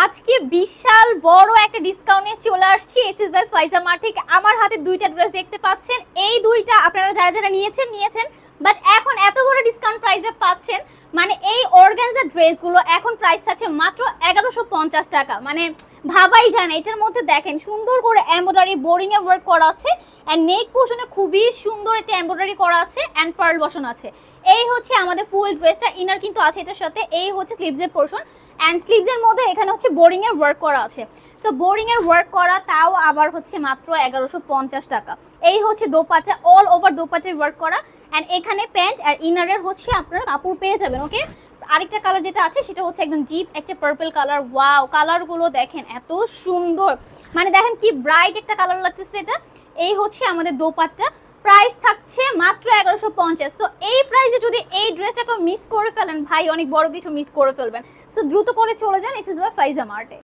আজকে বিশাল বড় একটা ডিসকাউন্টে চলে আসছি এসএস বাই ফাইজা মার্ট থেকে। আমার হাতে দুইটা ড্রেস দেখতে পাচ্ছেন, এই দুইটা আপনারা যারা যারা নিয়েছেন, বাট এখন এত বড় ডিসকাউন্ট প্রাইসে পাচ্ছেন। মানে এই অর্গানজা ড্রেসগুলো এখন প্রাইস থাকছে মাত্র 1150 টাকা। মানে ভাবাই যায় না। এটার মধ্যে দেখেন সুন্দর করে এমব্রয়ডারি বোরিং এ ওয়ার্ক করা আছে, এন্ড নেক পোর্শনে খুবই সুন্দর একটা এমব্রয়ডারি করা আছে এন্ড পার্ল বসানো আছে। এই হচ্ছে আমাদের ফুল ড্রেসটা, ইনার কিন্তু আছে এটার সাথে। এই হচ্ছে স্লিভসের পোর্শন, অ্যান্ড স্লিভসের মধ্যে এখানে হচ্ছে বোরিং এর ওয়ার্ক করা আছে। সো বোরিং এর ওয়ার্ক করা, তাও আবার হচ্ছে মাত্র 1150 টাকা। এই হচ্ছে দোপাট্টা, অল ওভার দোপাট্টায় ওয়ার্ক করা, অ্যান্ড এখানে প্যান্ট আর ইনারের হচ্ছে আপনারা কাপড় পেয়ে যাবেন। ওকে, আরেকটা কালার যেটা আছে সেটা হচ্ছে একদম ডিপ একটা পার্পল কালার। ওয়াও, কালারগুলো দেখেন এত সুন্দর, মানে দেখেন কি ব্রাইট একটা কালার লাগতেছে এটা। এই হচ্ছে আমাদের দোপাট্টা, প্রাইস থাকছে মাত্র 1150। সো এই প্রাইসে যদি এই ড্রেসটাকে মিস করে ফেলেন ভাই, অনেক বড় কিছু মিস করে ফেলবেন। সো দ্রুত করে চলে যান এসএস বাই ফাইজা মার্টে।